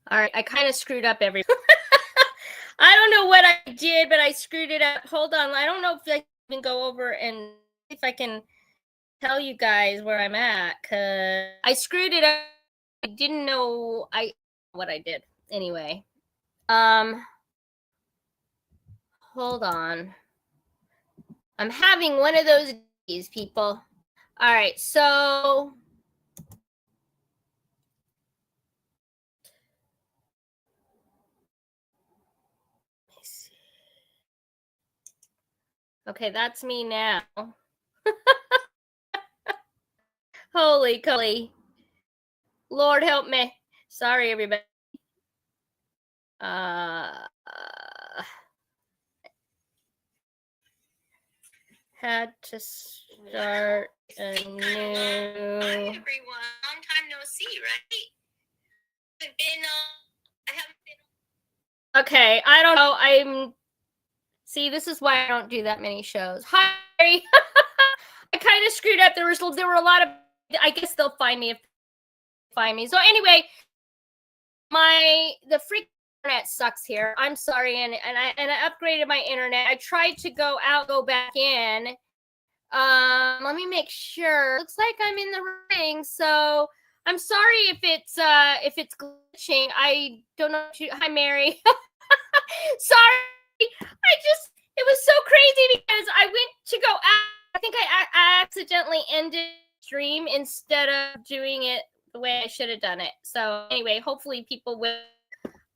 All right, I kind of screwed up every. I don't know what I did, but I screwed it up. Hold on, I don't know if I can go over and if I can tell you guys where I'm at because I screwed it up. I didn't know what I did. Anyway, hold on. I'm having one of those days, people. All right, so okay, that's me now. Holy colly. Lord help me. Sorry, everybody. Had to start a new. Hi, everyone. Long time no see, right? I haven't been. Okay, I don't know. See, this is why I don't do that many shows. Hi. I kind of screwed up. There were a lot of. I guess they'll find me if they find me. So anyway, the freak internet sucks here. I'm sorry, and I upgraded my internet. I tried to go back in. Let me make sure. Looks like I'm in the ring, so I'm sorry if it's glitching. I don't know. Hi, Mary. Sorry. It was so crazy because I went to go out. I think I accidentally ended the stream instead of doing it the way I should have done it. So anyway, hopefully people will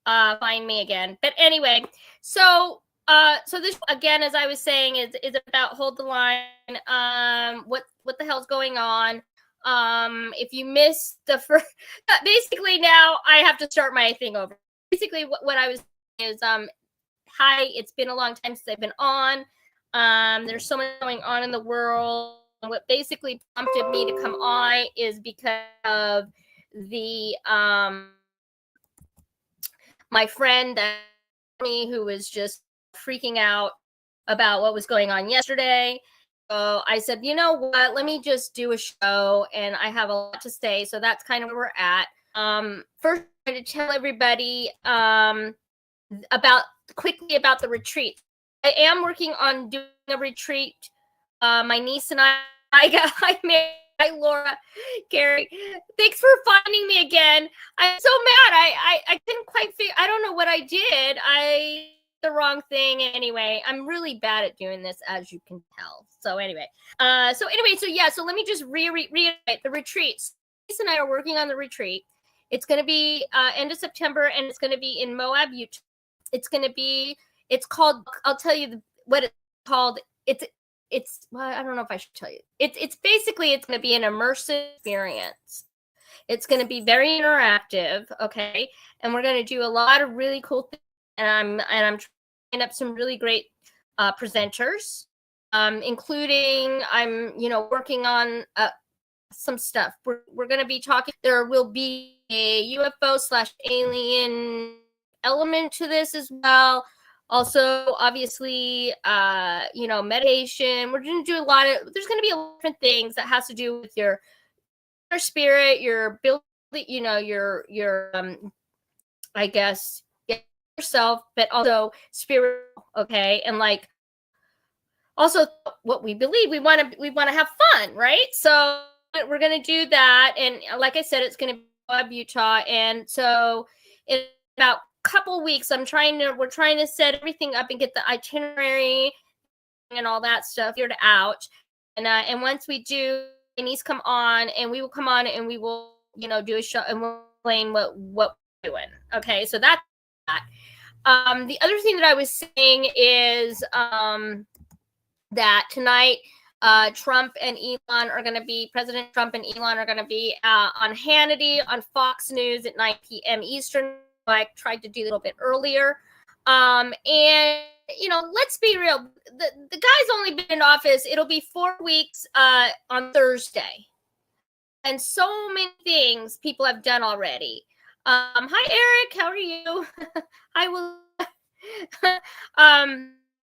find me again. But anyway, so this again, as I was saying, is about Hold the Line. What the hell's going on? If you missed the first, basically now I have to start my thing over. Basically, what I was saying is hi, it's been a long time since I've been on. There's so much going on in the world. What basically prompted me to come on is because of the my friend who was just freaking out about what was going on yesterday. So I said, you know what? Let me just do a show, and I have a lot to say. So that's kind of where we're at. First, I'm going to tell everybody quickly about the retreat. I am working on doing a retreat. My niece and hi Laura, Gary. Thanks for finding me again. I'm so mad. I couldn't quite figure. I don't know what I did. I did the wrong thing. Anyway, I'm really bad at doing this, as you can tell. So anyway, so let me just reiterate the retreats. Niece and I are working on the retreat. It's going to be end of September, and it's going to be in Moab, Utah. It's called, I'll tell you what it's called. Well, I don't know if I should tell you. It's basically, it's going to be an immersive experience. It's going to be very interactive, okay? And we're going to do a lot of really cool things. And I'm trying up some really great presenters, including I'm working on some stuff. We're going to be talking. There will be a UFO/alien element to this as well. Also, obviously, meditation. We're going to do there's going to be a lot of different things that has to do with your spirit, your build, your I guess, yourself, but also spiritual, okay? And like, also what we believe, we want to have fun, right? So we're going to do that. And like I said, it's going to be Utah. And so in about couple weeks, we're trying to set everything up and get the itinerary and all that stuff figured out. And once we do, my niece come on, and we will come on, and we will do a show, and we'll explain what we're doing. Okay, so that's that. The other thing that I was saying is that tonight Trump and Elon are going to be, President Trump and Elon are going to be on Hannity on Fox News at 9 p.m. Eastern. I tried to do a little bit earlier. And, let's be real. The guy's only been in office. It'll be 4 weeks on Thursday. And so many things people have done already. Hi, Eric. How are you? I will.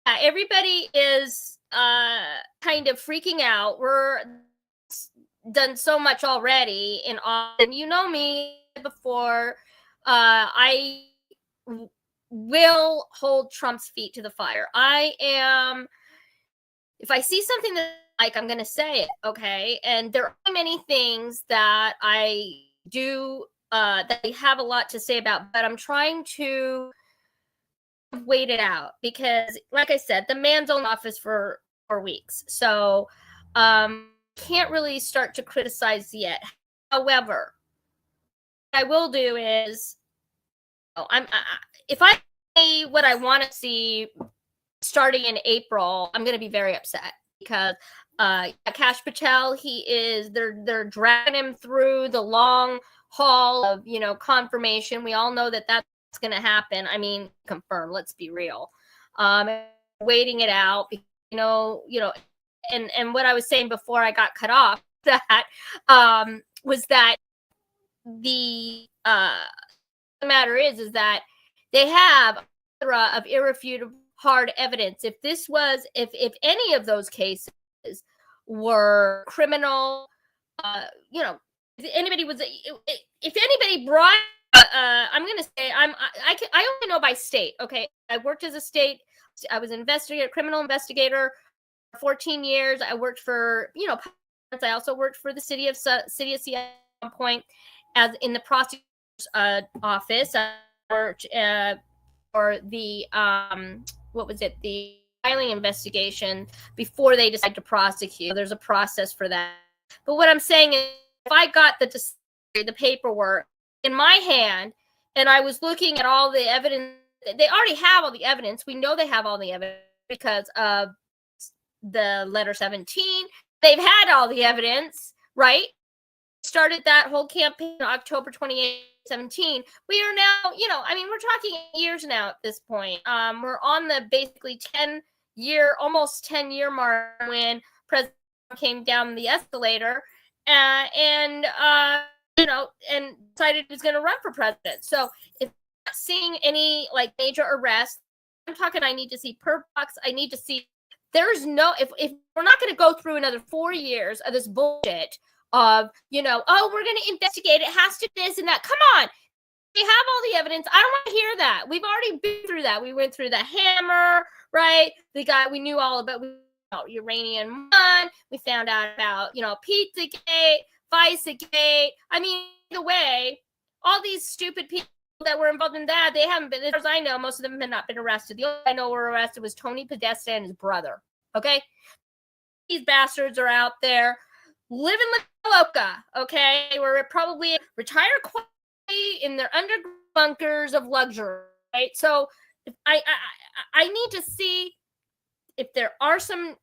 Everybody is kind of freaking out. We're done so much already in Austin. You know me before. I will hold Trump's feet to the fire. If I see something that I'm going to say it, okay? And there are many things that I do that I have a lot to say about, but I'm trying to wait it out because, like I said, the man's in office for 4 weeks. So can't really start to criticize yet. However, what I will do is, if I say what I want to see starting in April, I'm going to be very upset because Kash Patel, they're dragging him through the long haul of confirmation. We all know that that's going to happen. I mean, confirmed. Let's be real. Waiting it out, and what I was saying before I got cut off that was that the matter is that they have of irrefutable hard evidence. If any of those cases were criminal, if anybody brought, I'm going to say I only know by state. Okay, I worked as I was criminal investigator for 14 years. I worked for I also worked for the city of Seattle at one point as in the prosecutor's office. I worked for the the filing investigation before they decide to prosecute. There's a process for that. But what I'm saying is, if I got the paperwork in my hand and I was looking at all the evidence, they already have all the evidence. We know they have all the evidence because of the letter 17. They've had all the evidence, right? Started that whole campaign in October 2017. We are now, we're talking years now at this point. We're on the basically almost 10-year mark when President came down the escalator and decided he was going to run for president. So if I'm not seeing any major arrests, I'm talking I need to see perp box. I need to see if we're not going to go through another 4 years of this bullshit of, we're going to investigate. It has to this and that. Come on. They have all the evidence. I don't want to hear that. We've already been through that. We went through the hammer, right? We knew all about Uranium One. We found out about, Pizzagate, Vicegate. I mean, the way, all these stupid people that were involved in that, they haven't been, as far as I know, most of them have not been arrested. The only I know were arrested was Tony Podesta and his brother. Okay? These bastards are out there living la loca, okay? We're probably retired quietly in their underground bunkers of luxury, right? So I need to see if there are some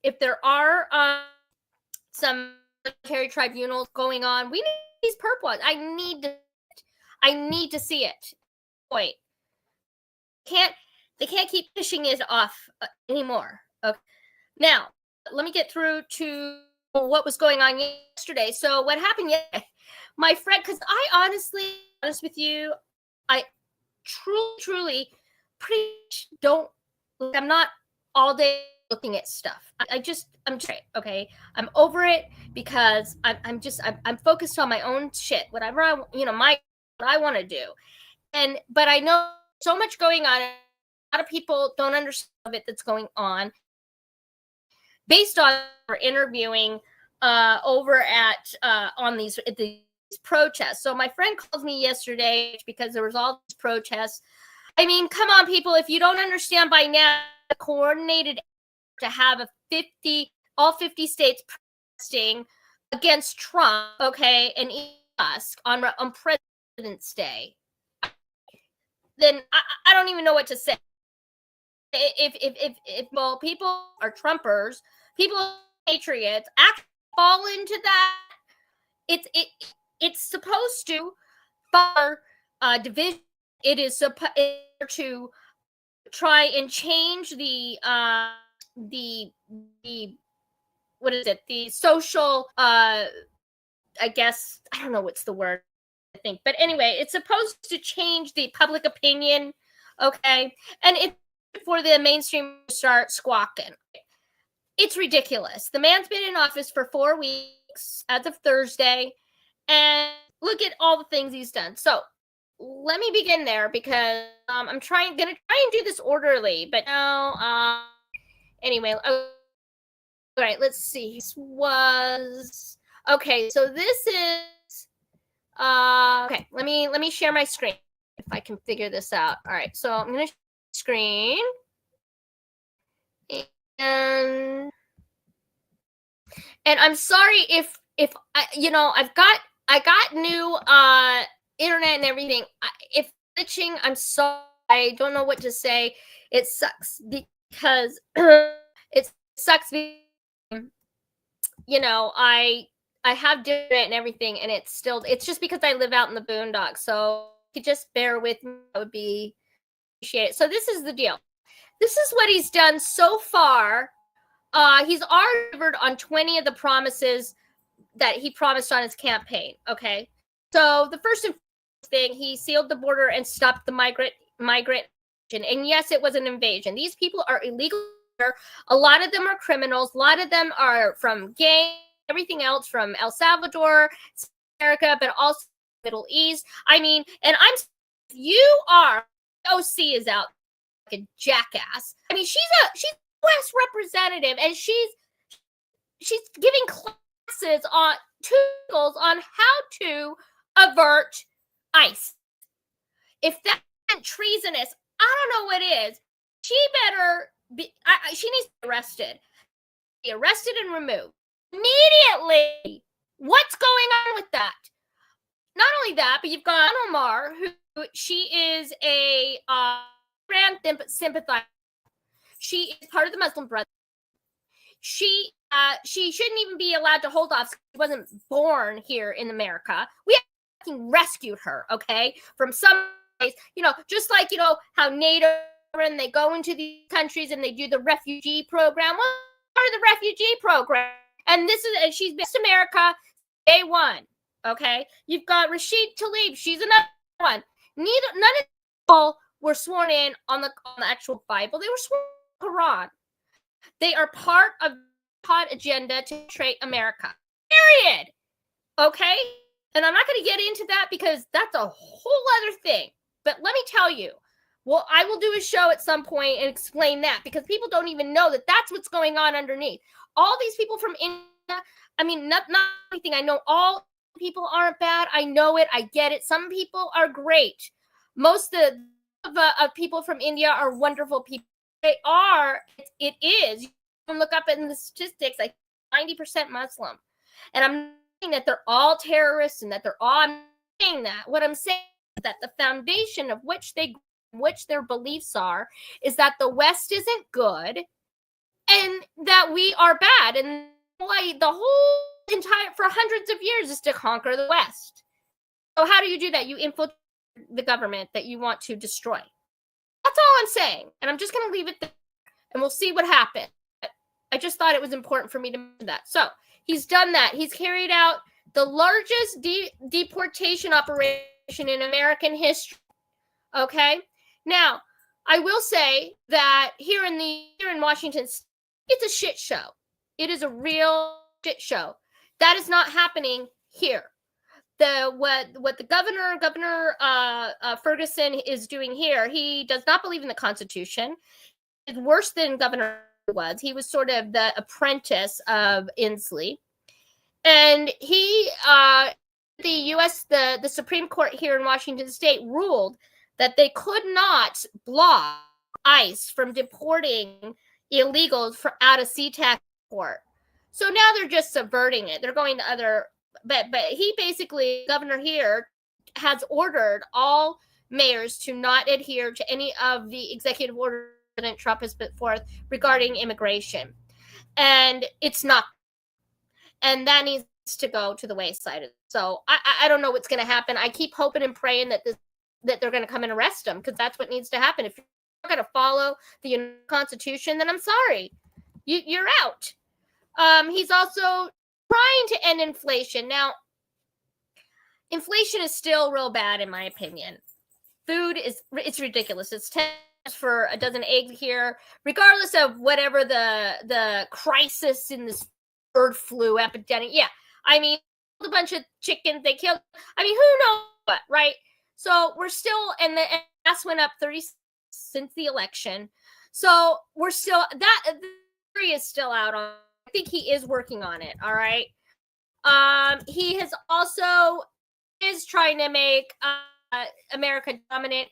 military tribunals going on. We need these perp ones. I need to see it. Point. They can't keep pushing it off anymore. Okay. Now, let me get through to what was going on yesterday. So what happened yesterday? My friend, because honest with you, I truly don't. I'm not all day looking at stuff. I'm straight. Okay, I'm over it because I'm focused on my own shit. Whatever what I want to do, but I know so much going on. A lot of people don't understand it that's going on. Based on our interviewing over at on these protests. So my friend called me yesterday because there was all these protests. I mean, come on, people! If you don't understand by now, the coordinated to have all 50 states protesting against Trump, okay, and Musk on President's Day, then I don't even know what to say. If people are Trumpers, people are patriots, actually fall into that. It's supposed to for division. It is supposed to try and change the what is it? The social I guess I don't know what's the word I think, but anyway, it's supposed to change the public opinion, okay? And it's for the mainstream to start squawking. It's ridiculous. The man's been in office for 4 weeks as of Thursday, and look at all the things he's done. So let me begin there because I'm gonna try and do this orderly, but no. Anyway, all right. Let's see. This was okay. So this is okay. Let me share my screen if I can figure this out. All right. So I'm gonna share my screen and I'm sorry if I, I got new internet and everything. If glitching, I'm sorry. I don't know what to say. It sucks because it sucks because, I have internet and everything, and it's just because I live out in the boondocks. So if you could just bear with me, that would be appreciated. So this is the deal. This is what he's done so far. He's already delivered on 20 of the promises that he promised on his campaign. Okay. So the first thing, he sealed the border and stopped the migrant invasion. And yes, it was an invasion. These people are illegal. A lot of them are criminals. A lot of them are from gangs, everything else from El Salvador, America, but also Middle East. I mean, and you are, OC is out like a jackass. I mean, she's a U.S. representative, and she's giving classes on tools on how to avert ICE. If that isn't treasonous, I don't know what is. She better be. She needs to be arrested. Be arrested and removed immediately. What's going on with that? Not only that, but you've got Omar, who she is a brand sympathizer. She is part of the Muslim Brotherhood. She shouldn't even be allowed to hold off. She wasn't born here in America. We rescued her, okay, from some place, just like how NATO, and they go into these countries and they do the refugee program. Well, part of the refugee program, and she's been to America day one. Okay, you've got Rashid Tlaib. She's another one. None of people were sworn in on the actual Bible. They were sworn in the Quran. They are part of the pod agenda to infiltrate America. Period. Okay? And I'm not going to get into that because that's a whole other thing. But let me tell you, well, I will do a show at some point and explain that because people don't even know that that's what's going on underneath. All these people from India, I mean, not anything. I know all people aren't bad. I know it. I get it. Some people are great. Most of people from India are wonderful people. They are. It is. You can look up in the statistics, like 90% Muslim. And I'm not saying that they're all terrorists and that they're all. I'm saying that. What I'm saying is that the foundation of which their beliefs are is that the West isn't good and that we are bad. And why the whole entire for hundreds of years is to conquer the West. So how do you do that? You infiltrate the government that you want to destroy. That's all I'm saying. And I'm just going to leave it there and we'll see what happens. I just thought it was important for me to mention that. So he's done that. He's carried out the largest deportation operation in American history. Okay. Now, I will say that here in Washington, it's a shit show. It is a real shit show. That is not happening here. What the governor Ferguson is doing here, he does not believe in the Constitution. It's worse than Governor was. He was sort of the apprentice of Inslee, and the Supreme Court here in Washington State ruled that they could not block ICE from deporting illegals out of SeaTac court. So now they're just subverting it. They're going to other. But he basically, governor here, has ordered all mayors to not adhere to any of the executive orders President Trump has put forth regarding immigration. And it's not. And that needs to go to the wayside. So I don't know what's going to happen. I keep hoping and praying that they're going to come and arrest him because that's what needs to happen. If you're not going to follow the Constitution, then I'm sorry. You're out. He's also trying to end inflation. Now, inflation is still real bad in my opinion. Food it's ridiculous. It's 10 for a dozen eggs here, regardless of whatever the crisis in this bird flu epidemic. Yeah, I mean, a bunch of chickens they killed. I mean, who knows what, right? So we're still, and the gas went up 30 since the election. So we're still, that the jury is still out on. I think he is working on it. All right. He has also is trying to make America dominant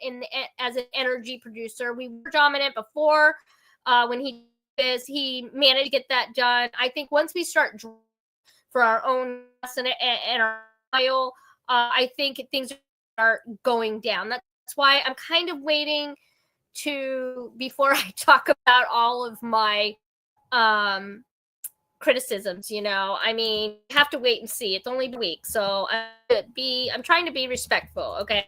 as an energy producer. We were dominant before when he did this. He managed to get that done. I think once we start for our own gas and our oil, I think things are going down. That's why I'm kind of waiting before I talk about all of my criticisms. I mean, you have to wait and see. It's only a week, so I'm trying to be respectful. Okay.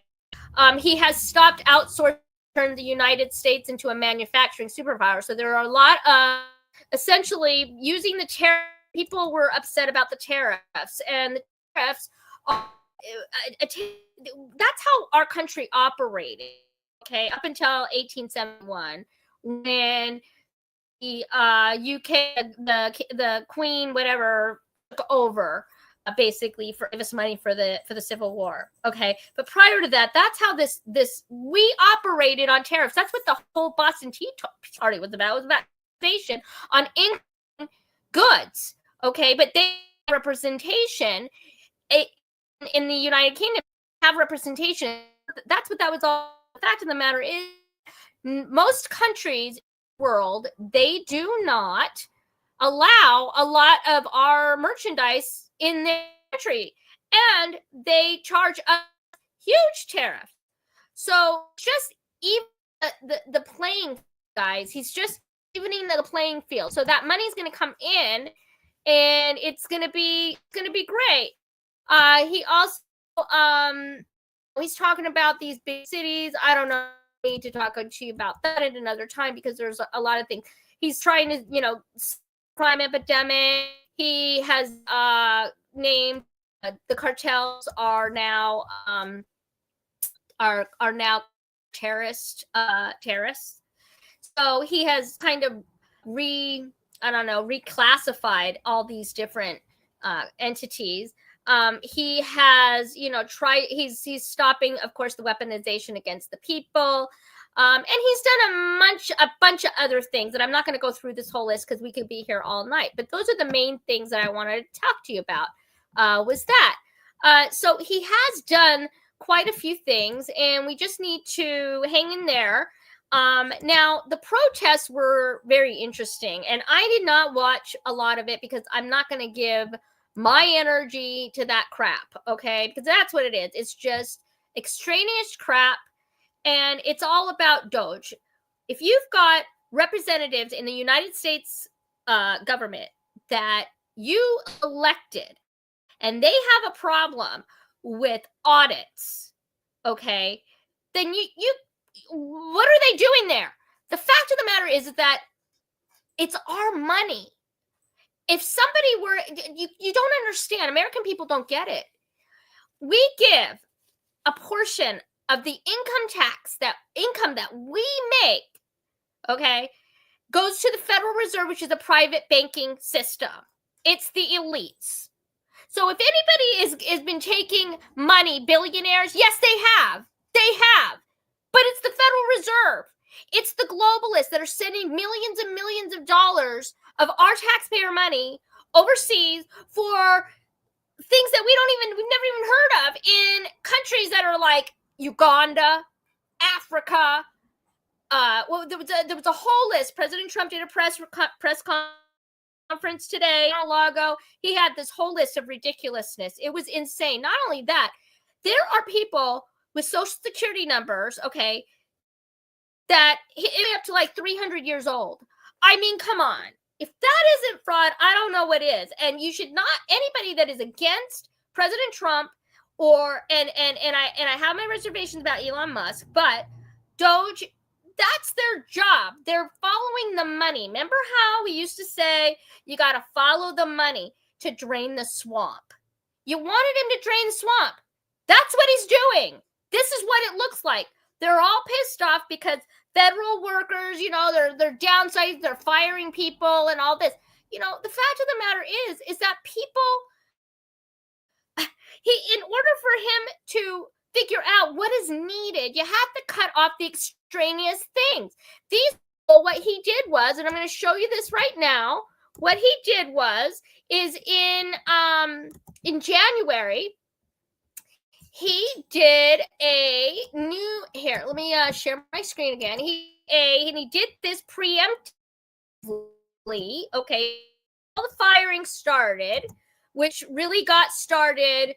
He has stopped outsourcing, turned the United States into a manufacturing superpower. So there are a lot of essentially using the tariff. People were upset about the tariffs, and the tariffs that's how our country operated. Okay, up until 1871, when the UK, the Queen, whatever, took over. Basically for give us money for the Civil War. Okay. But prior to that, that's how we operated on tariffs. That's what the whole Boston Tea Party was about. It was about taxation on income goods. Okay. But they have representation in the United Kingdom, have representation. That's what that was all. The fact of the matter is, most countries in the world, they do not allow a lot of our merchandise in their country, and they charge a huge tariff. So just even the playing, guys, he's just evening the playing field. So that money's going to come in, and it's going to be great. He also he's talking about these big cities. I don't know. I need to talk to you about that at another time because there's a lot of things. He's trying to, crime epidemic. He has named the cartels are now terrorists. So he has kind of reclassified all these different entities. He has, he's stopping, of course, the weaponization against the people. And he's done a bunch of other things, and I'm not going to go through this whole list because we could be here all night. But those are the main things that I wanted to talk to you about. Was that? So he has done quite a few things, and we just need to hang in there. Now, the protests were very interesting, and I did not watch a lot of it because I'm not going to give my energy to that crap, okay? Because that's what it is. It's just extraneous crap. And it's all about Doge. If you've got representatives in the United States government that you elected and they have a problem with audits, okay, then you what are they doing there? The fact of the matter is that it's our money. If somebody were, you don't understand. American people don't get it. We give a portion of the income that we make, okay, goes to the Federal Reserve, which is a private banking system. It's the elites. So if anybody has been taking money, billionaires, yes, they have. But it's the Federal Reserve. It's the globalists that are sending millions and millions of dollars of our taxpayer money overseas for things that we've never even heard of in countries that are like Uganda, Africa. There was a whole list. President Trump did a press conference today in Mar-a-Lago. He had this whole list of ridiculousness. It was insane. Not only that, there are people with social security numbers, okay, that hit up to like 300 years old. I mean, come on. If that isn't fraud, I don't know what is. And you should not, anybody that is against President Trump and I have my reservations about Elon Musk, but Doge, that's their job. They're following the money. Remember how we used to say you got to follow the money to drain the swamp? You wanted him to drain the swamp. That's what he's doing. This is what it looks like. They're all pissed off because federal workers, they're downsizing, they're firing people and all this. The fact of the matter is that people, in order for him figure out what is needed. You have to cut off the extraneous things. These people, what he did was, and I'm going to show you this right now. What he did is in January, he did a new, here, let me share my screen again. He did this preemptively, okay, all the firing started, which really got started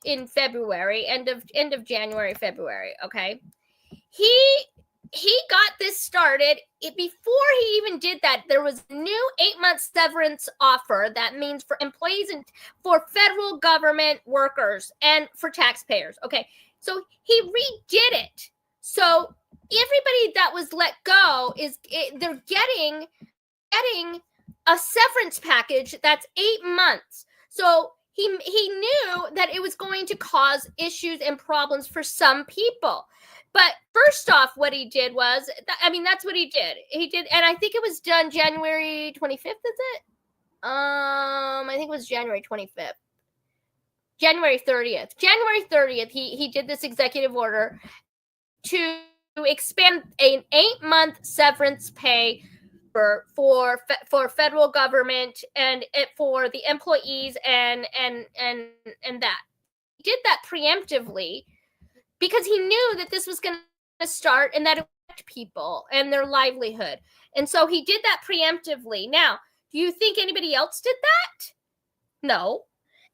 in February, end of January, February, okay? He got this started. Before he even did that, there was a new 8-month severance offer. That means for employees and for federal government workers and for taxpayers. Okay, so he redid it. So everybody that was let go they're getting a severance package that's 8 months. So he knew that it was going to cause issues and problems for some people. But first off, what he did was, that's what he did. He did, and I think it was done January 25th, is it? I think it was January 25th. January 30th. January 30th, he did this executive order to expand an 8-month severance pay for federal government and for the employees and that. He did that preemptively because he knew that this was going to start and that it would affect people and their livelihood. And so he did that preemptively. Now, do you think anybody else did that? No.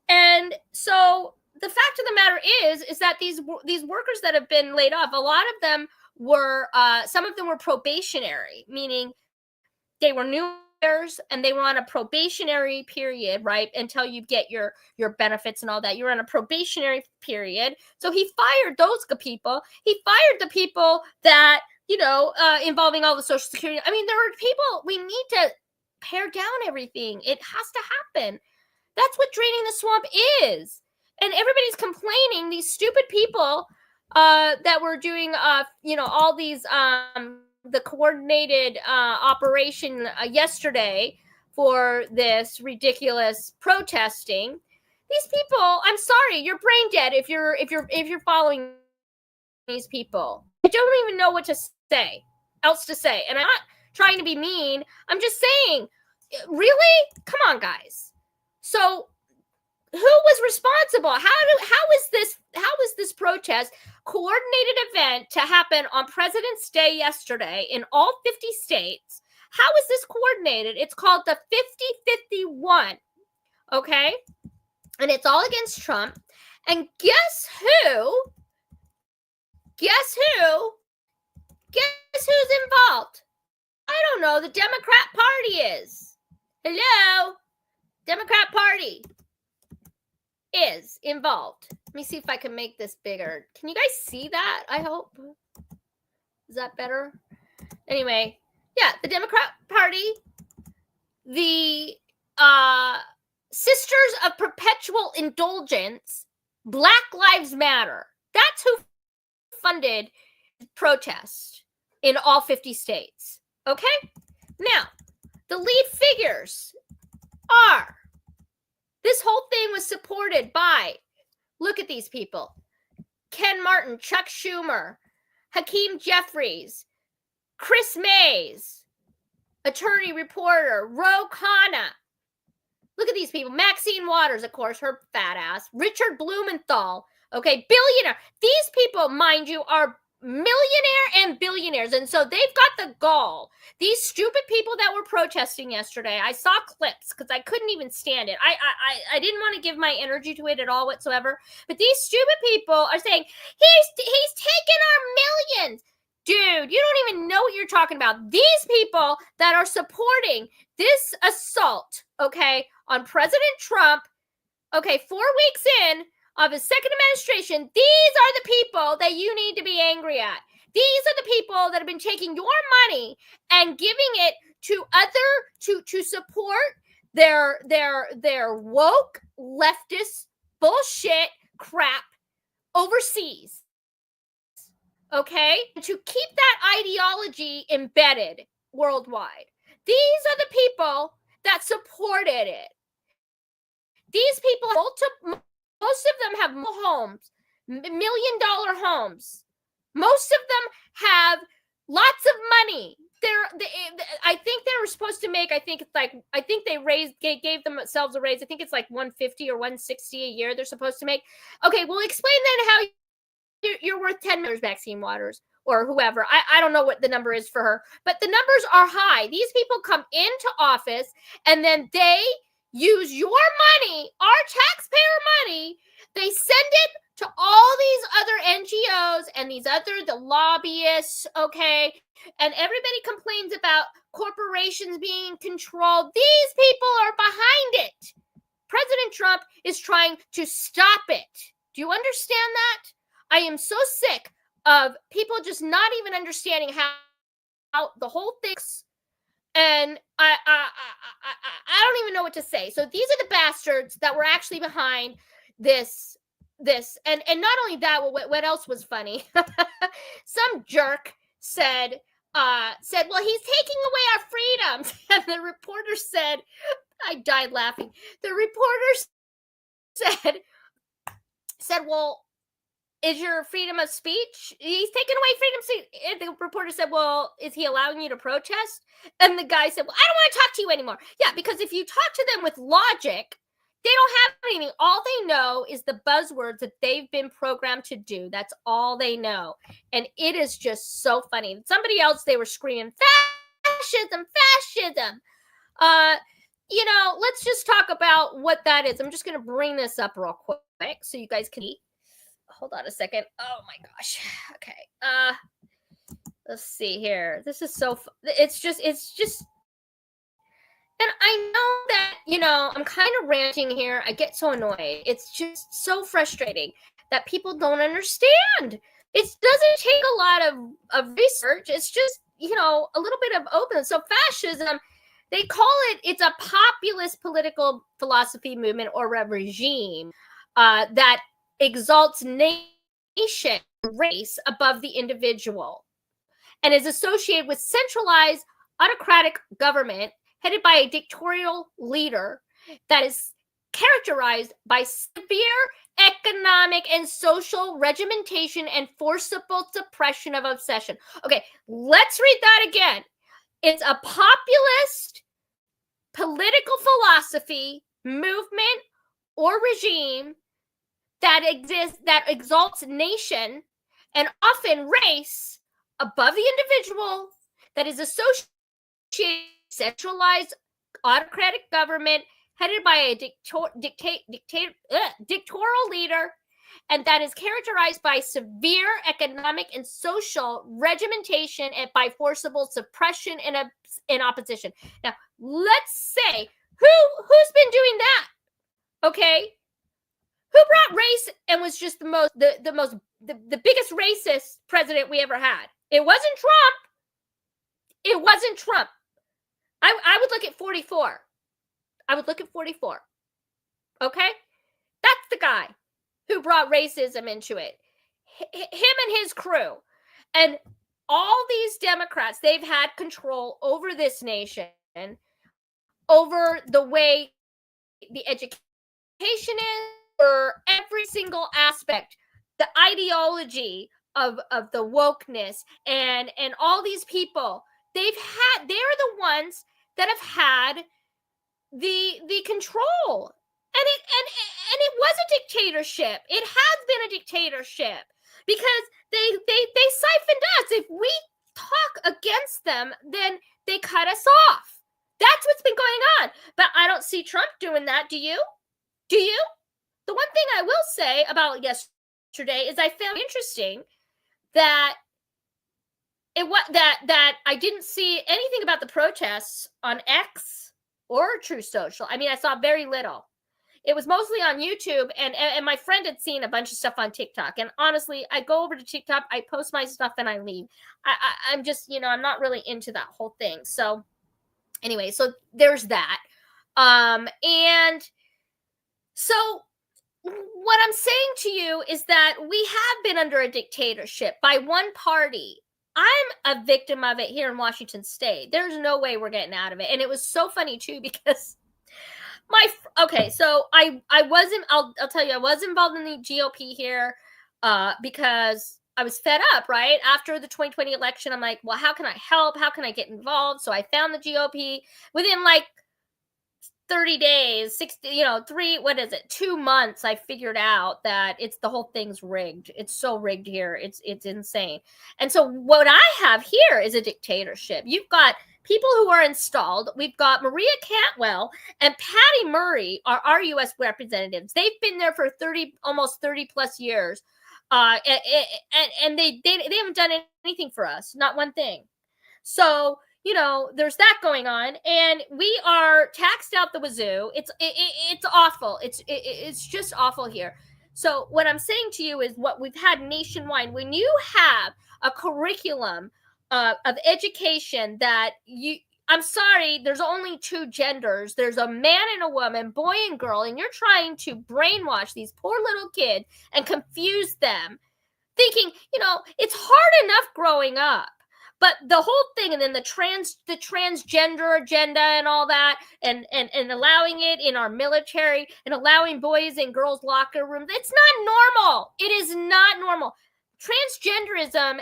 And so the fact of the matter is that these workers that have been laid off, a lot of them were, some of them were probationary, meaning they were new hires and they were on a probationary period, right? Until you get your benefits and all that. You're on a probationary period. So he fired those people. He fired the people that, involving all the Social Security. I mean, there are people, we need to pare down everything. It has to happen. That's what draining the swamp is. And everybody's complaining, these stupid people that were doing, all these, the coordinated operation yesterday for this ridiculous protesting. These people, I'm sorry, you're brain dead if you're following these people. I don't even know what to say, and I'm not trying to be mean. I'm just saying, really? Come on, guys. So who was responsible? How is this protest coordinated event to happen on President's Day yesterday in all 50 states? How is this coordinated? It's called the 50-51. Okay? And it's all against Trump. And guess who? Guess who's involved? I don't know. The Democrat Party is. Hello? Democrat Party is involved. Let me see if I can make this bigger. Can you guys see that? I hope. Is that better? Anyway, yeah, the Democrat Party, the Sisters of Perpetual Indulgence, Black Lives Matter. That's who funded protests in all 50 states. Okay? Now, the lead figures are, this whole thing was supported by, look at these people: Ken Martin, Chuck Schumer, Hakeem Jeffries, Chris Mays, attorney reporter, Ro Khanna. Look at these people. Maxine Waters, of course, her fat ass. Richard Blumenthal, okay, billionaire. These people, mind you, are millionaire and billionaires, and so they've got the gall. These stupid people that were protesting yesterday, I saw clips because I couldn't even stand it. I didn't want to give my energy to it at all whatsoever. But these stupid people are saying he's taking our millions. Dude, you don't even know what you're talking about. These people that are supporting this assault, okay, on President Trump, okay, 4 weeks in of his second administration, these are the people that you need to be angry at. These are the people that have been taking your money and giving it to to support their woke leftist bullshit crap overseas. Okay? To keep that ideology embedded worldwide. These are the people that supported it. These people, most of them have homes. $1 million homes. Most of them have lots of money. I think they were supposed to make, I think they gave themselves a raise. I think it's like 150 or 160 a year they're supposed to make. Okay, well, explain then how you're worth $10 million, Maxine Waters, or whoever. I don't know what the number is for her, but the numbers are high. These people come into office and then they use your money, our taxpayer money. They send it to all these other NGOs and the lobbyists, okay? And everybody complains about corporations being controlled. These people are behind it. President Trump is trying to stop it. Do you understand that? I am so sick of people just not even understanding how the whole thing's, and I don't even know what to say. So these are the bastards that were actually behind this. And not only that, what else was funny? Some jerk said, well, he's taking away our freedoms. And the reporter said, I died laughing. The reporter said, well, is your freedom of speech? He's taking away freedom of speech. And the reporter said, well, is he allowing you to protest? And the guy said, well, I don't want to talk to you anymore. Yeah, because if you talk to them with logic, they don't have anything. All they know is the buzzwords that they've been programmed to do. That's all they know. And it is just so funny. Somebody else, they were screaming, fascism, fascism. Let's just talk about what that is. I'm just going to bring this up real quick so you guys can eat. Hold on a second. Oh my gosh. Okay. Let's see here. This is so it's just and I know that, I'm kind of ranting here. I get so annoyed. It's just so frustrating that people don't understand. It doesn't take a lot of research. It's just, a little bit of openness. So fascism, they call it's a populist political philosophy movement or a regime that exalts nation, race above the individual, and is associated with centralized autocratic government headed by a dictatorial leader that is characterized by severe economic and social regimentation and forcible suppression of obsession. Okay, let's read that again. It's a populist political philosophy, movement, or regime that exists, that exalts nation and often race above the individual, that is associated with centralized autocratic government headed by a dictatorial leader, and that is characterized by severe economic and social regimentation and by forcible suppression and opposition. Now, let's say who's been doing that? Okay, who brought race and was just the biggest racist president we ever had? It wasn't Trump. It wasn't Trump. I would look at 44. I would look at 44. Okay? That's the guy who brought racism into it. Him and his crew. And all these Democrats, they've had control over this nation, over the way the education is, for every single aspect, the ideology of the wokeness and all these people. They're the ones that have had the control. And it was a dictatorship. It has been a dictatorship because they siphoned us. If we talk against them, then they cut us off. That's what's been going on. But I don't see Trump doing that. Do you? Do you? The one thing I will say about yesterday is I found interesting that that I didn't see anything about the protests on X or True Social. I mean, I saw very little. It was mostly on YouTube, and my friend had seen a bunch of stuff on TikTok. And honestly, I go over to TikTok, I post my stuff, and I leave. I'm just, I'm not really into that whole thing. So anyway, so there's that. And so what I'm saying to you is that we have been under a dictatorship by one party. I'm a victim of it here in Washington State. There's no way we're getting out of it. And it was so funny too, because so I'll tell you, I was involved in the GOP here. because I was fed up, right? After the 2020 election, I'm like, well, how can I help? How can I get involved? So I found the GOP within like 30 days, 60, 2 months, I figured out that it's the whole thing's rigged. It's so rigged here. It's insane. And so what I have here is a dictatorship. You've got people who are installed. We've got Maria Cantwell and Patty Murray are our U.S. representatives. They've been there for almost 30 plus years. And they haven't done anything for us, not one thing. So there's that going on, and we are taxed out the wazoo. It's awful. It's just awful here. So what I'm saying to you is what we've had nationwide. When you have a curriculum of education that I'm sorry, there's only two genders. There's a man and a woman, boy and girl, and you're trying to brainwash these poor little kids and confuse them, thinking, it's hard enough growing up. But the whole thing, and then the transgender agenda and all that, and allowing it in our military and allowing boys and girls locker rooms, it's not normal. It is not normal. Transgenderism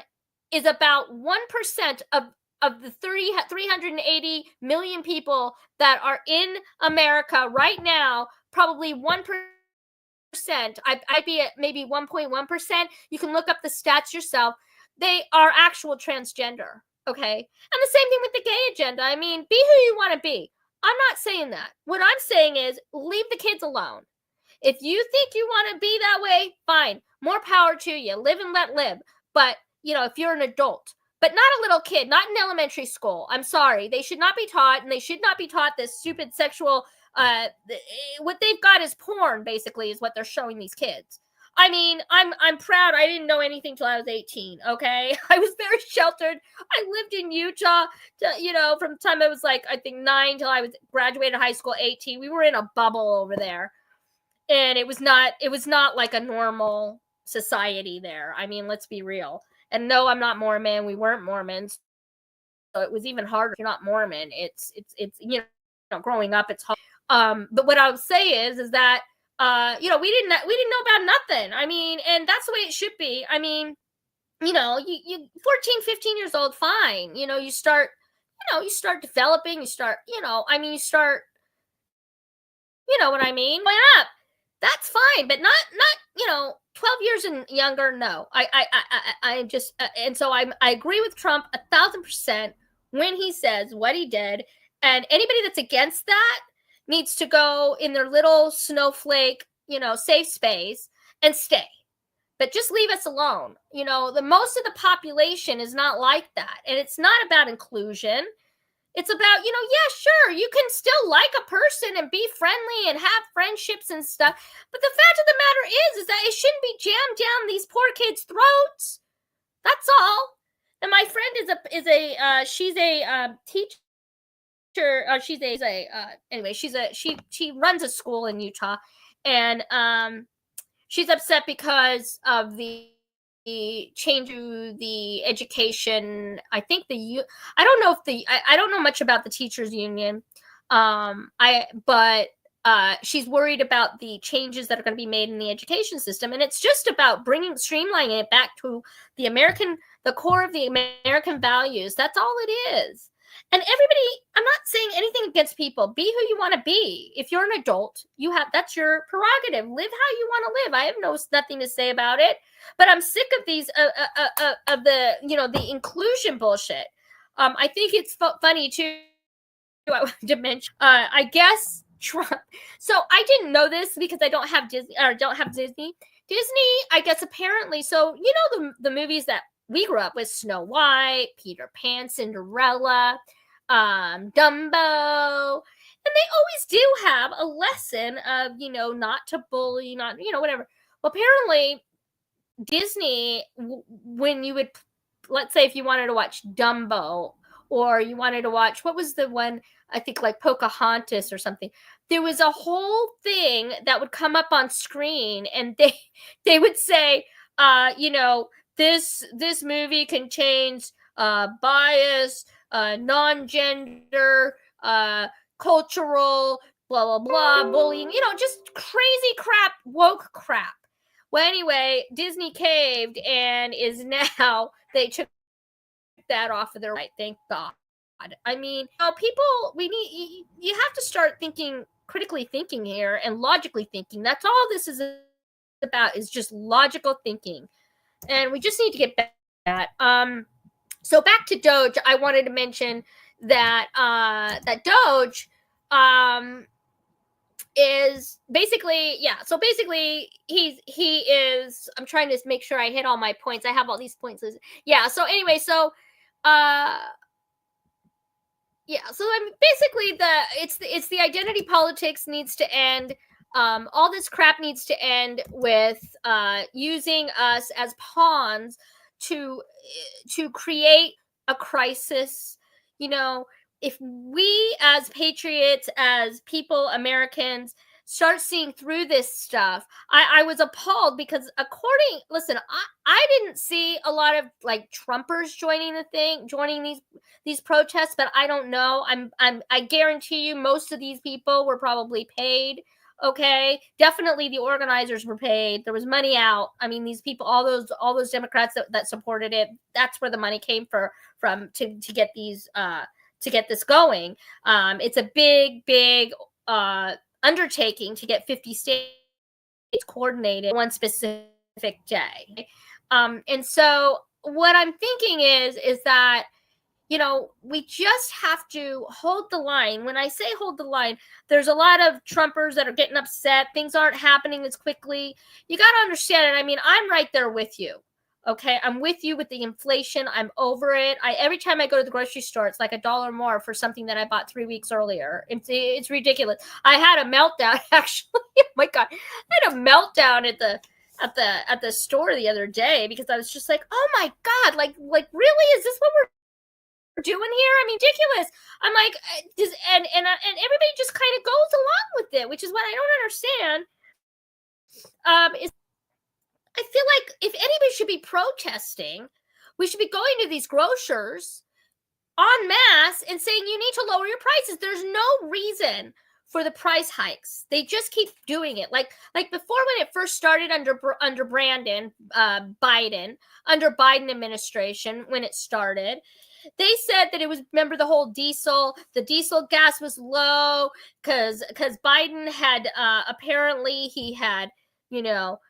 is about 1% of the 380 million people that are in America right now. Probably 1%. I'd be at maybe 1.1%. You can look up the stats yourself. They are actual transgender, okay? And the same thing with the gay agenda. I mean, be who you want to be. I'm not saying that. What I'm saying is leave the kids alone. If you think you want to be that way, fine. More power to you. Live and let live. But, if you're an adult, but not a little kid, not in elementary school. I'm sorry. They should not be taught, and they should not be taught this stupid sexual, what they've got is porn, basically, is what they're showing these kids. I mean, I'm proud. I didn't know anything till I was 18, okay? I was very sheltered. I lived in Utah, from the time I was like, I think 9 till I was graduated high school, 18. We were in a bubble over there. And it was not like a normal society there. I mean, let's be real. And no, I'm not Mormon. We weren't Mormons. So it was even harder if you're not Mormon. It's growing up, it's hard. But what I would say is that we didn't know about nothing. I mean, and that's the way it should be. I mean, you 14, 15 years old, fine. You start developing, you start what I mean? Why not? That's fine, but not 12 years and younger. No, I just, and so I agree with Trump 1,000% when he says what he did, and anybody that's against that needs to go in their little snowflake, safe space and stay. But just leave us alone. The most of the population is not like that. And it's not about inclusion. It's about, yeah, sure, you can still like a person and be friendly and have friendships and stuff. But the fact of the matter is that it shouldn't be jammed down these poor kids' throats. That's all. And my friend she's a teacher. She runs a school in Utah, and she's upset because of the change to the education. I think I don't know much about the teachers union. But she's worried about the changes that are going to be made in the education system, and it's just about streamlining it back to the core of the American values. That's all it is. And everybody, I'm not saying anything against people. Be who you want to be. If you're an adult, that's your prerogative. Live how you want to live. I have nothing to say about it. But I'm sick of these of the inclusion bullshit. I think it's funny too. I wanted to mention. I guess Trump. So I didn't know this because I don't have Disney. Disney, I guess apparently. So the movies that we grew up with: Snow White, Peter Pan, Cinderella, Dumbo, and they always do have a lesson of not to bully, not whatever. Well, apparently Disney, when you would, let's say, if you wanted to watch Dumbo, or you wanted to watch, what was the one, I think like Pocahontas or something, there was a whole thing that would come up on screen, and they would say, this movie contains bias, non-gender, cultural, blah, blah, blah, bullying, just crazy crap, woke crap. Well, anyway, Disney caved and is now, they took that off of their right. Thank God. I mean, people, you have to start thinking, critically thinking here and logically thinking. That's all this is about, is just logical thinking. And we just need to get back to that. So back to Doge, I wanted to mention that that Doge is basically, yeah. So basically, he is. I'm trying to make sure I hit all my points. I have all these points. Yeah. So anyway, so yeah. So I mean, basically, it's the identity politics needs to end. All this crap needs to end with using us as pawns to create a crisis. You know, if we as patriots, as people, Americans, start seeing through this stuff, I was appalled because listen, I didn't see a lot of like Trumpers joining these protests, but I don't know. I guarantee you most of these people were probably paid. Okay, definitely the organizers were paid. There was money out. I mean, these people, all those Democrats that supported it, that's where the money came from to get these to get this going. It's a big undertaking to get 50 states coordinated one specific day. And so what I'm thinking is that, you know, we just have to hold the line. When I say hold the line, there's a lot of Trumpers that are getting upset. Things aren't happening as quickly. You got to understand it. I mean, I'm right there with you. Okay, I'm with you with the inflation. I'm over it. Every time I go to the grocery store, it's like $1 more for something that I bought 3 weeks earlier. It's ridiculous. I had a meltdown, actually. Oh my God, I had a meltdown at the store the other day because I was just like, oh my God, like really, is this what we're doing here? I mean, ridiculous. I'm like, and everybody just kind of goes along with it, which is what I don't understand. Is I feel like if anybody should be protesting, we should be going to these grocers en masse and saying, you need to lower your prices. There's no reason for the price hikes. They just keep doing it. Like before, when it first started under Biden, under Biden administration, when it started, they said that it was, remember the whole the diesel gas was low because Biden had apparently he had, you know,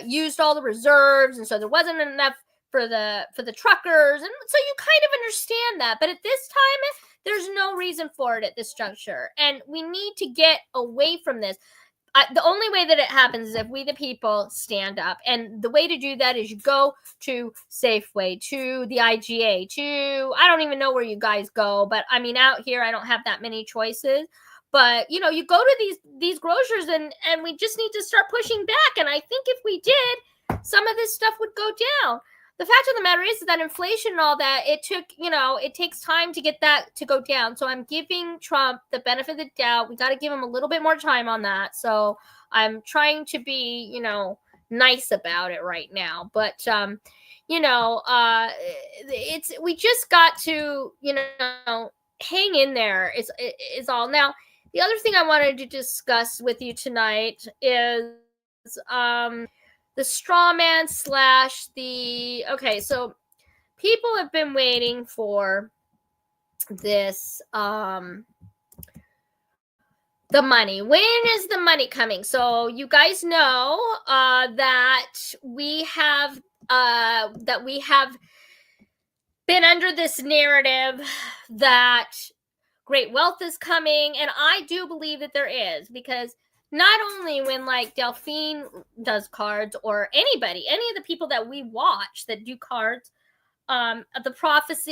used all the reserves, and so there wasn't enough for the truckers, and so you kind of understand that. But at this time, there's no reason for it at this juncture, and we need to get away from this. The only way that it happens is if we, the people, stand up, and the way to do that is you go to Safeway, to the IGA, to, I don't even know where you guys go, but I mean, out here I don't have that many choices. But, you know, you go to these grocers, and we just need to start pushing back. And I think if we did, some of this stuff would go down. The fact of the matter is that inflation and all that, it takes time to get that to go down. So I'm giving Trump the benefit of the doubt. We got to give him a little bit more time on that. So I'm trying to be, you know, nice about it right now. But, you know, we just got to, you know, hang in there is all. Now, the other thing I wanted to discuss with you tonight is the straw man / okay, so people have been waiting for this the money. When is the money coming? So you guys know that we have been under this narrative that great wealth is coming, and I do believe that there is, because not only when like Delphine does cards, or any of the people that we watch that do cards, the prophets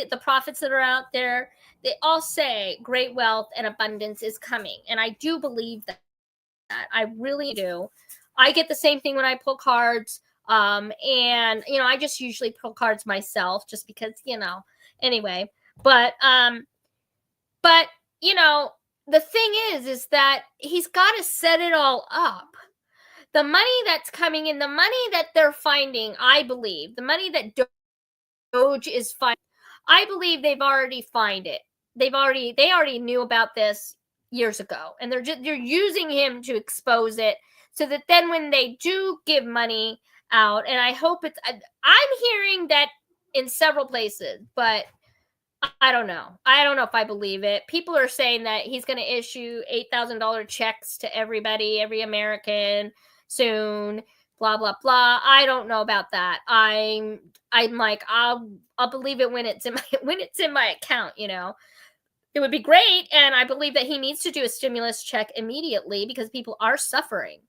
that are out there, they all say great wealth and abundance is coming, and I do believe that. I really do. I get the same thing when I pull cards, and you know, I just usually pull cards myself just because, you know, anyway, but you know, the thing is that he's got to set it all up. The money that's coming in, the money that they're finding, I believe, the money that Doge is finding, I believe they've already found it. They already knew about this years ago, and they're using him to expose it so that then when they do give money out, and I hope it's, I'm hearing that in several places, but I don't know. I don't know if I believe it. People are saying that he's going to issue $8,000 checks to everybody, every American soon. Blah blah blah. I don't know about that. I'm like, I'll believe it when it's in my account. You know, it would be great, and I believe that he needs to do a stimulus check immediately because people are suffering.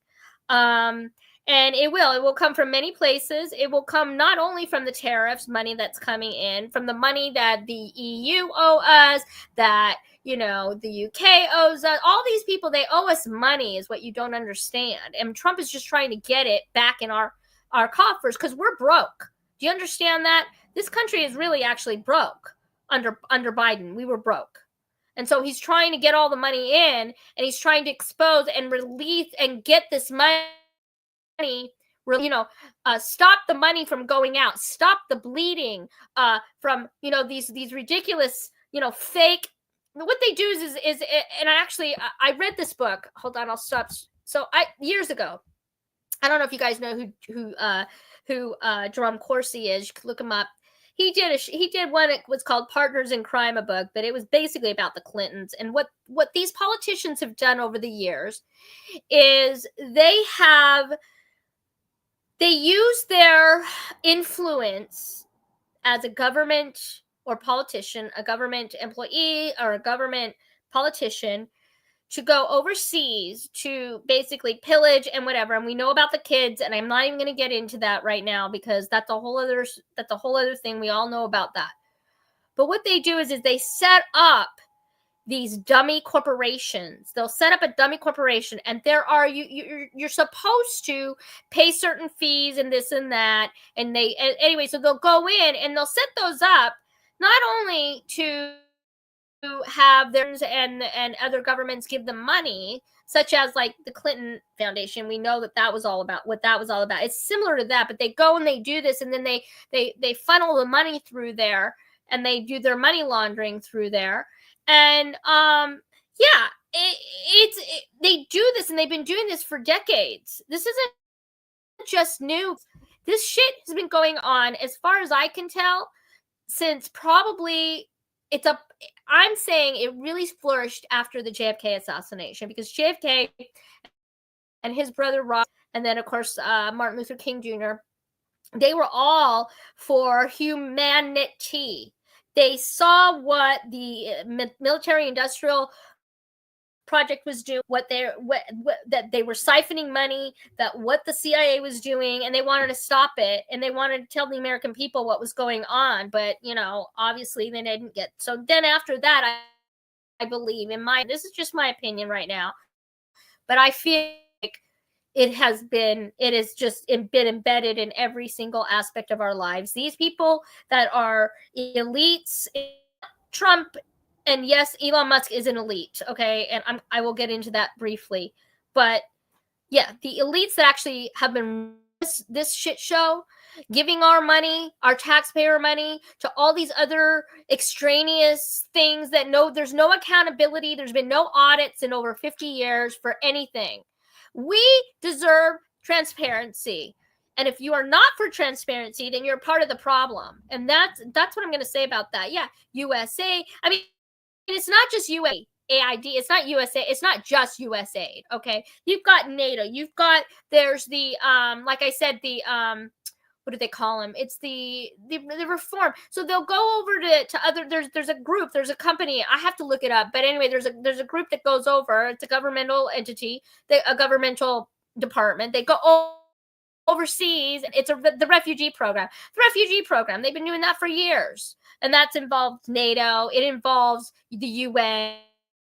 And it will come from many places. It will come not only from the tariffs money that's coming in, from the money that the EU owe us, that, you know, the UK owes us. All these people, they owe us money, is what you don't understand. And Trump is just trying to get it back in our coffers because we're broke. Do you understand that? This country is really actually broke under Biden. We were broke. And so he's trying to get all the money in, and he's trying to expose and release and get this money, you know, stop the money from going out, stop the bleeding from, you know, these ridiculous, you know, fake. What they do is and I read this book. Hold on, I'll stop. So years ago, I don't know if you guys know who Jerome Corsi is. You can look him up. He did one. It was called Partners in Crime, a book, but it was basically about the Clintons and what these politicians have done over the years is they use their influence as a government or politician, a government employee or a government politician, to go overseas to basically pillage and whatever. And we know about the kids, and I'm not even going to get into that right now because that's a whole other thing. We all know about that. But what they do is they set up these dummy corporations. They'll set up a dummy corporation, and you're supposed to pay certain fees and this and that. And anyway, so they'll go in and they'll set those up not only to have theirs and other governments give them money, such as like the Clinton Foundation. We know that was all about what that was all about. It's similar to that, but they go and they do this, and then they funnel the money through there, and they do their money laundering through there. And they do this, and they've been doing this for decades. This isn't just new. This shit has been going on, as far as I can tell, since probably I'm saying it really flourished after the JFK assassination, because JFK and his brother Rob, and then of course Martin Luther King Jr., they were all for humanity. They saw what the military-industrial project was doing, that they were siphoning money, that what the CIA was doing, and they wanted to stop it, and they wanted to tell the American people what was going on. But, you know, obviously they didn't get. So then after that, I believe, this is just my opinion right now, but I feel like it has just been embedded in every single aspect of our lives. These people that are elites, Trump, and yes, Elon Musk is an elite, okay? And I will get into that briefly. But yeah, the elites that actually have been this shit show, giving our money, our taxpayer money, to all these other extraneous things that there's no accountability. There's been no audits in over 50 years for anything. We deserve transparency. And if you are not for transparency, then you're part of the problem. And that's what I'm going to say about that. Yeah, USA. I mean, it's not just USAID. It's not USA. It's not just USAID. Okay, you've got NATO. There's the like I said, the what do they call them? It's the reform. So they'll go over to other. There's a group. There's a company. I have to look it up. But anyway, there's a group that goes over. It's a governmental entity, a governmental department. They go overseas. It's the refugee program. The refugee program. They've been doing that for years, and that's involved NATO. It involves the UN.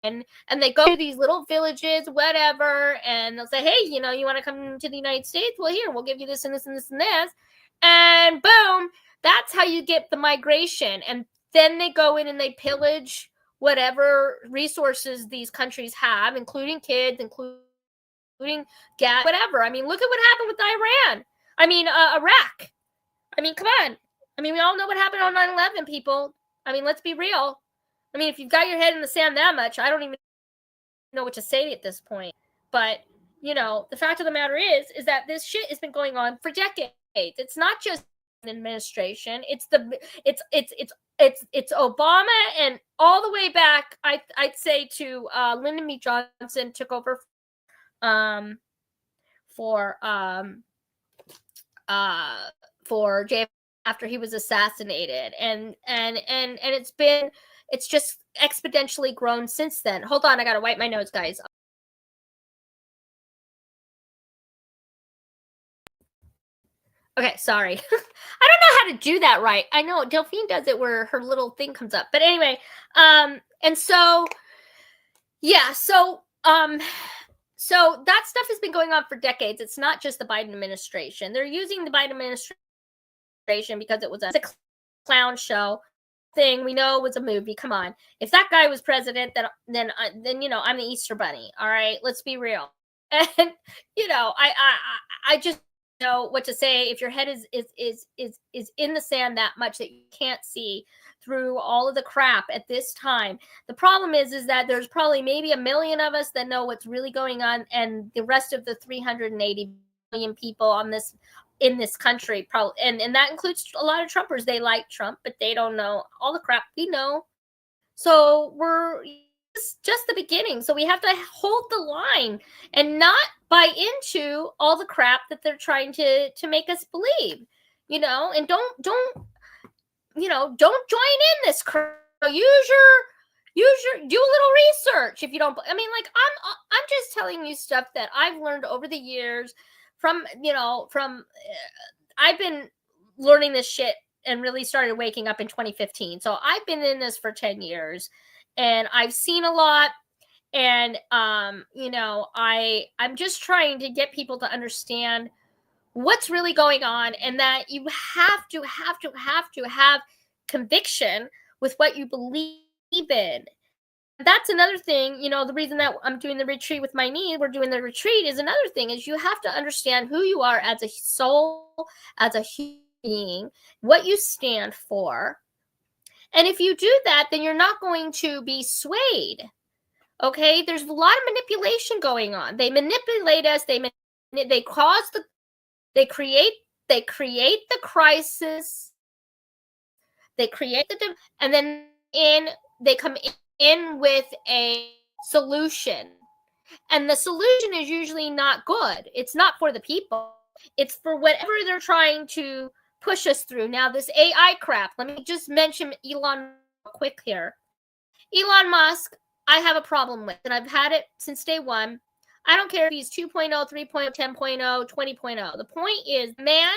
And they go to these little villages, whatever, and they'll say, hey, you know, you want to come to the United States? Well, here, we'll give you this and this and this and this. And boom, that's how you get the migration. And then they go in and they pillage whatever resources these countries have, including kids, including gas, whatever. I mean, look at what happened with Iran. I mean, Iraq. I mean, come on. I mean, we all know what happened on 9/11, people. I mean, let's be real. I mean, if you've got your head in the sand that much, I don't even know what to say at this point. But the fact of the matter is that this shit has been going on for decades. It's not just an administration. It's Obama, and all the way back, I'd say to Lyndon B. Johnson took over for JFK after he was assassinated, and it's just exponentially grown since then. Hold on, I gotta wipe my nose, guys. Okay, sorry. I don't know how to do that right. I know Delphine does it where her little thing comes up. But anyway, and so yeah, so that stuff has been going on for decades. It's not just the Biden administration. They're using the Biden administration because it was a clown show thing. We know it was a movie. Come on. If that guy was president, then I'm the Easter Bunny. All right, let's be real. And I just know what to say if your head is in the sand that much that you can't see through all of the crap at this time. The problem is that there's probably maybe 1 million of us that know what's really going on, and the rest of the 380 million people in this country probably, and that includes a lot of Trumpers. They like Trump, but they don't know all the crap we know. So we're just the beginning. So we have to hold the line and not buy into all the crap that they're trying to make us believe, and don't join in this crap. Do a little research if you don't. I mean, like, I'm just telling you stuff that I've learned over the years from I've been learning this shit and really started waking up in 2015. So I've been in this for 10 years. And I've seen a lot, and I'm just trying to get people to understand what's really going on, and that you have to have conviction with what you believe in. That's another thing. The reason that I'm doing the retreat with my niece, we're doing the retreat, is another thing, is you have to understand who you are as a soul, as a human being, what you stand for. And if you do that, then you're not going to be swayed. Okay? There's a lot of manipulation going on. They manipulate us. They create the crisis. They create and then they come in with a solution. And the solution is usually not good. It's not for the people. It's for whatever they're trying to push us through. Now, this AI crap, let me just mention Elon quick here. Elon Musk, I have a problem with, and I've had it since day one. I don't care if he's 2.0, 3.0, 10.0, 20.0. The point is, man,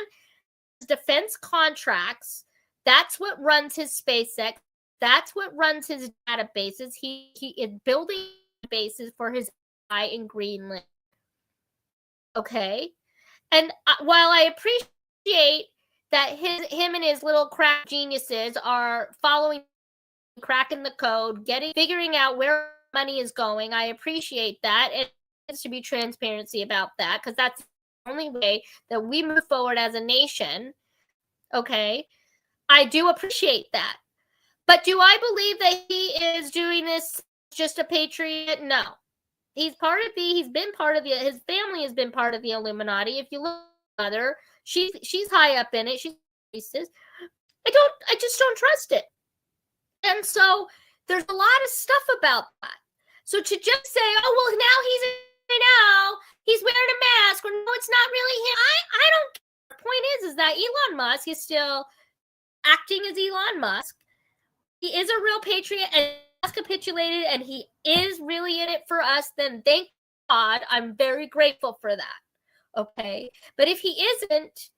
defense contracts, that's what runs his SpaceX. That's what runs his databases. He is building bases for his AI in Greenland. Okay? And while I appreciate that him and his little crack geniuses are cracking the code, figuring out where money is going, I appreciate that. And there needs to be transparency about that, because that's the only way that we move forward as a nation. Okay? I do appreciate that. But do I believe that he is doing this just a patriot? No. He's been part of his family has been part of the Illuminati. If you look at her mother, she's high up in it. She's racist. I just don't trust it. And so there's a lot of stuff about that. So to just say, oh, well, now he's wearing a mask, or no, it's not really him. I don't care. The point is that Elon Musk is still acting as Elon Musk. He is a real patriot, and has capitulated, and he is really in it for us. Then thank God, I'm very grateful for that. Okay, but if he isn't,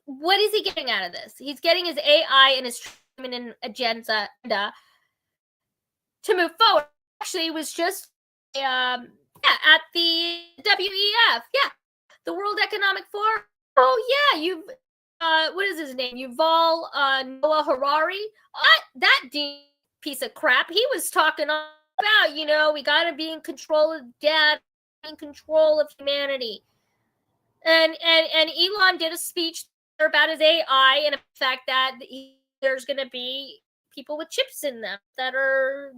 what is he getting out of this? He's getting his AI and his feminine agenda to move forward. Actually, it was just at the WEF, the World Economic Forum. Oh yeah, you've what is his name? Yuval Noah Harari. That piece of crap. He was talking about, we got to be in control of data, in control of humanity. And Elon did a speech about his AI and the fact that there's going to be people with chips in them that are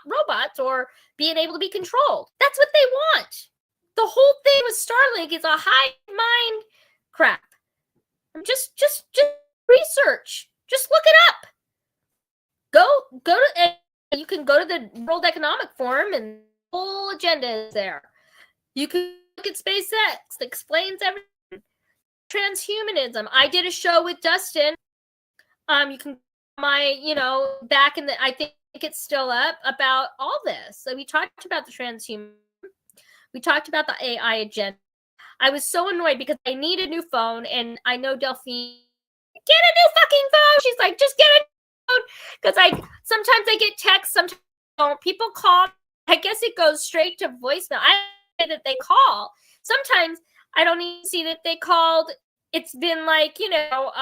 robots or being able to be controlled. That's what they want. The whole thing with Starlink is a hive mind crap. Just research. Just look it up. Go to, you can go to the World Economic Forum and the whole agenda is there. You can look at SpaceX. It explains everything. Transhumanism. I did a show with Dustin. You can back in the, I think it's still up, about all this. So we talked about the transhumanism. We talked about the AI agenda. I was so annoyed because I need a new phone, and I know Delphine, get a new fucking phone. She's like, just get a new phone. Because sometimes I get texts, sometimes I don't. People call. I guess it goes straight to voicemail. I say that they call. Sometimes I don't even see that they called. It's been like, it'll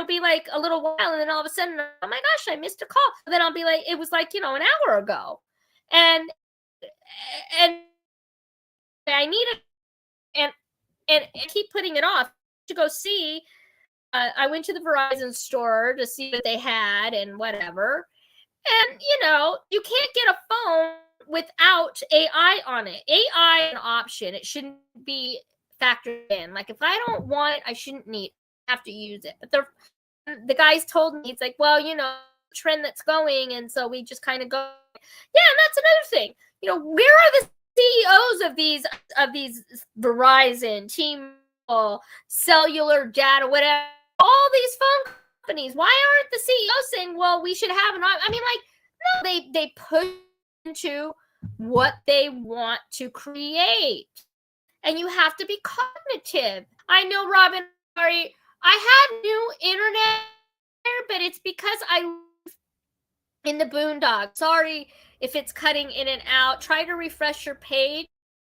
be like a little while, and then all of a sudden, oh my gosh, I missed a call. And then I'll be like, it was like, an hour ago. And I need it, and keep putting it off to go see. I went to the Verizon store to see what they had and whatever. And, you can't get a phone without AI on it. AI is an option. It shouldn't be factored in. Like, if I don't want it, I shouldn't have to use it. But the guys told me, it's like, well, trend that's going, and so we just kind of go. Yeah, and that's another thing. Where are the CEOs of these Verizon, T-Mobile, cellular data, whatever, all these phone companies? Why aren't the CEOs saying, well, we should have no, they push into what they want to create. And you have to be cognitive. I know, Robin, sorry, I have new internet, but it's because I live in the boondocks. Sorry if it's cutting in and out. Try to refresh your page.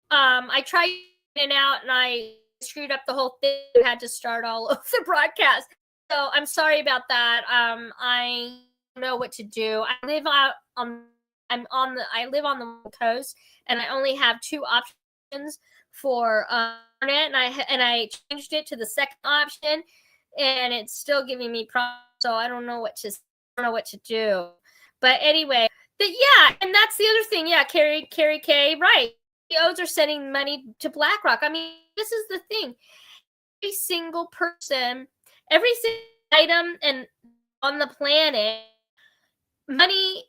I tried in and out, and I screwed up the whole thing. I had to start all over the broadcast. So I'm sorry about that. I don't know what to do. I live on the coast, and I only have 2 options for internet, and I changed it to the second option, and it's still giving me problems. So I don't know what to do. But anyway, and that's the other thing. Yeah, Carrie K, right? CEOs are sending money to BlackRock. This is the thing. Every single person, every single item and on the planet, money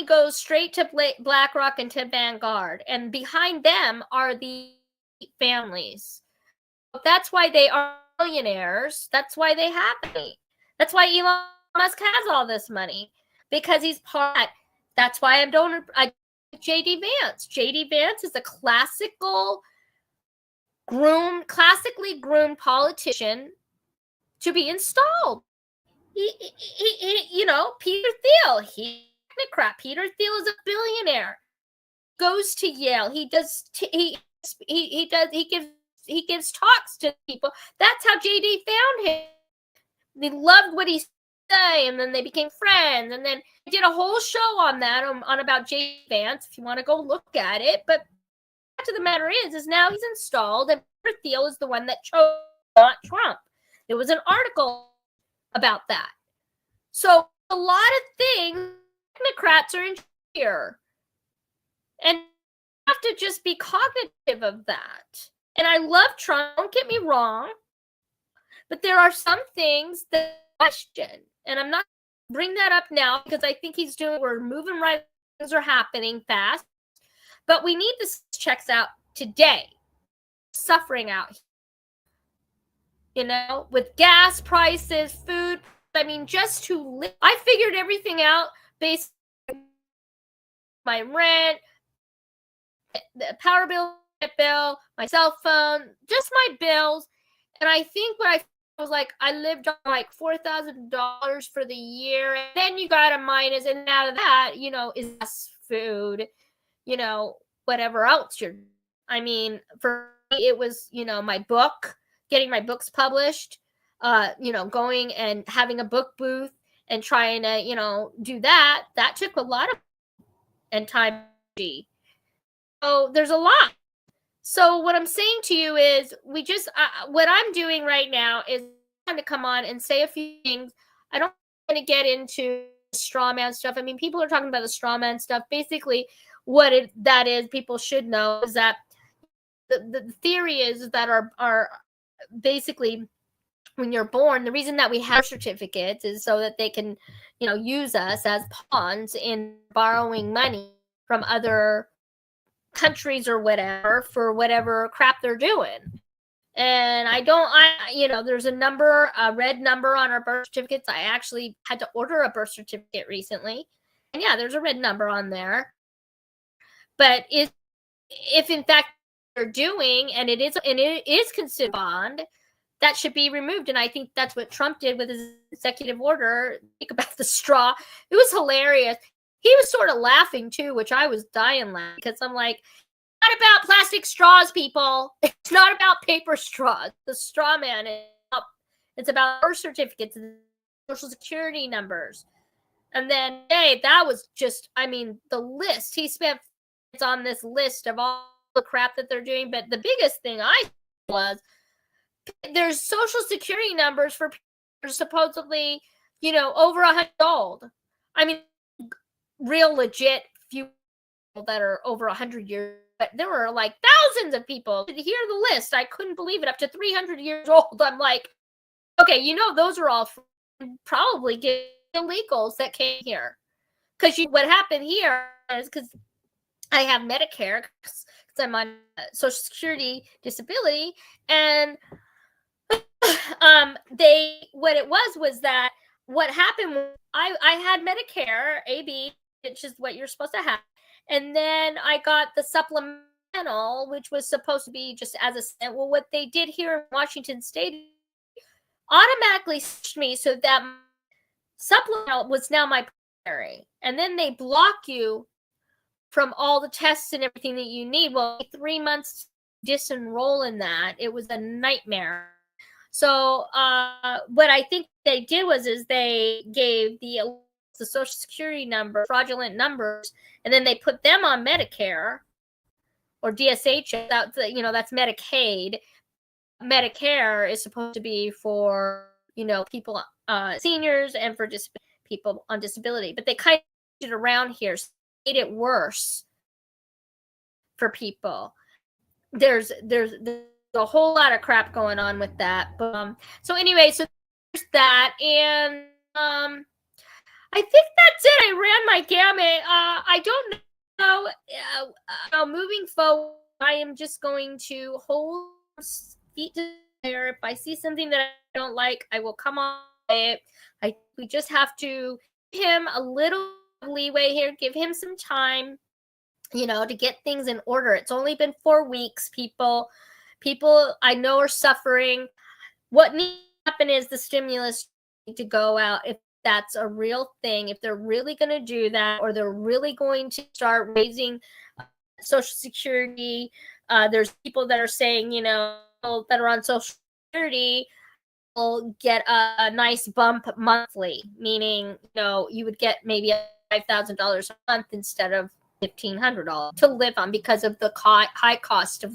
goes straight to BlackRock and to Vanguard, and behind them are the families. That's why they are millionaires. That's why they have money. That's why Elon Musk has all this money, because he's part. That's why I JD Vance. JD Vance is a classically groomed politician to be installed. He Peter Thiel, he's a technocrat. Peter Thiel is a billionaire. Goes to Yale. He gives talks to people. That's how JD found him. They loved what he said, and then they became friends. And then I did a whole show on that, on about JD Vance, if you want to go look at it. But the fact of the matter is now he's installed, and Peter Thiel is the one that chose not Trump. There was an article about that. So a lot of things, technocrats are in here. And you have to just be cognitive of that. And I love Trump, don't get me wrong, but there are some things that I question. And I'm not bring that up now because I think we're moving right, things are happening fast. But we need the checks out today. Suffering out here. With gas prices, food, just to live. I figured everything out based on my rent, the power bill, my cell phone, just my bills. And I think what I was like, I lived on like $4,000 for the year. And then you got a minus, and out of that, is food, whatever else for me, it was, my book, getting my books published, going and having a book booth and trying to, do that. That took a lot of and time. So there's a lot. So what I'm saying to you is what I'm doing right now is trying to come on and say a few things. I don't want to get into straw man stuff. I mean, people are talking about the straw man stuff. Basically, that is, people should know, is that the theory is that our basically, when you're born, the reason that we have certificates is so that they can, use us as pawns in borrowing money from other countries or whatever for whatever crap they're doing. And there's a red number on our birth certificates. I actually had to order a birth certificate recently. And yeah, there's a red number on there. But if in fact they're doing, and it is considered bond, that should be removed. And I think that's what Trump did with his executive order. Think about the straw. It was hilarious. He was sort of laughing too, which I was dying laughing, because I'm like, it's not about plastic straws, people. It's not about paper straws. The straw man it's about birth certificates and social security numbers. And then, hey, that was just, I mean, the list. He spent on this list of all the crap that they're doing. But the biggest thing was, there's social security numbers for people supposedly, over 100 years old. I mean, real legit few people that are over 100 years, but there were like thousands of people. To hear the list, I couldn't believe it. Up to 300 years old. I'm like, okay, those are all probably illegals that came here. Because what happened here is, because I have Medicare, because I'm on Social Security disability, and what happened was I had Medicare AB, which is what you're supposed to have, and then I got the supplemental, which was supposed to be just as a, well, what they did here in Washington State automatically switched me so that supplemental was now my primary, and then they block you from all the tests and everything that you need. Well, 3 months to disenroll in that, it was a nightmare. So what I think they did was they gave the Social Security number, fraudulent numbers, and then they put them on Medicare or DSH. That's Medicaid. Medicare is supposed to be for people, seniors, and for people on disability. But they kind of did it around here, so made it worse for people. There's a whole lot of crap going on with that. But so anyway, so there's that, and I think that's it. I ran my gamut. I don't know. Moving forward, I am just going to hold feet to there. If I see something that I don't like, I will come on it. We just have to give him a little leeway here. Give him some time, to get things in order. It's only been 4 weeks, people. People I know are suffering. What needs to happen is the stimulus need to go out, if that's a real thing, if they're really going to do that, or they're really going to start raising Social Security. There's people that are saying, that are on Social Security will get a nice bump monthly, meaning, you would get maybe $5,000 a month instead of $1,500 to live on, because of the high cost of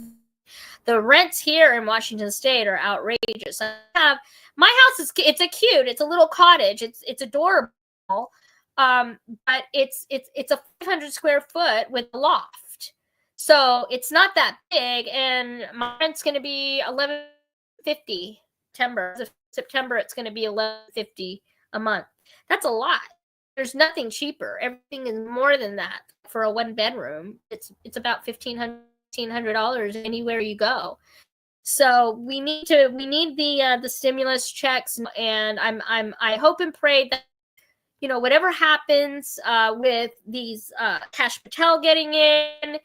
the rents here in Washington State are outrageous. My house it's a little cottage. It's adorable. But it's a 500 square foot with a loft. So it's not that big, and my rent's going to be $11.50 September it's going to be $11.50 a month. That's a lot. There's nothing cheaper. Everything is more than that for a one bedroom. It's about $1,500 anywhere you go. So we need the stimulus checks, and I hope and pray that whatever happens with these Kash Patel getting in,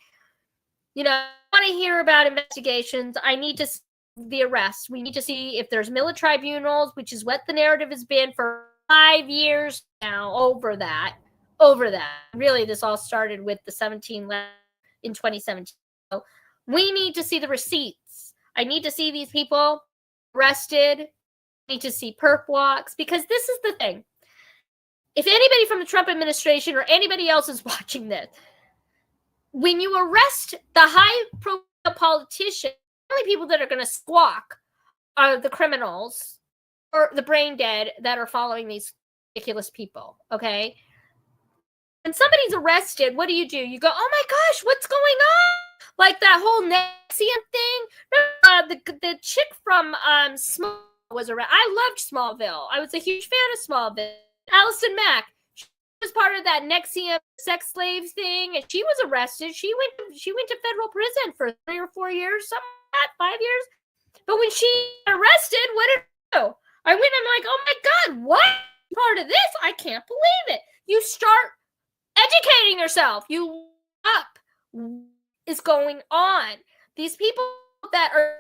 I want to hear about investigations. I need to see the arrests. We need to see if there's military tribunals, which is what the narrative has been for 5 years now. Over that. Really, this all started with the 17 in 2017. So we need to see the receipts. I need to see these people arrested. I need to see perp walks, because this is the thing. If anybody from the Trump administration or anybody else is watching this, when you arrest the high-profile politician, the only people that are going to squawk are the criminals or the brain dead that are following these ridiculous people, okay? when somebody's arrested, what do? You go, oh my gosh, what's going on? Like that whole NXIVM thing. The chick from Smallville was arrested. I loved Smallville. I was a huge fan of Smallville. Allison Mack. She was part of that NXIVM sex slave thing, and she was arrested. She went to federal prison for 3 or 4 years, something like that, 5 years. But when she got arrested, what did I do? I went and I'm like, oh my God, what part of this? I can't believe it. You start educating yourself. You up is going on. These people that are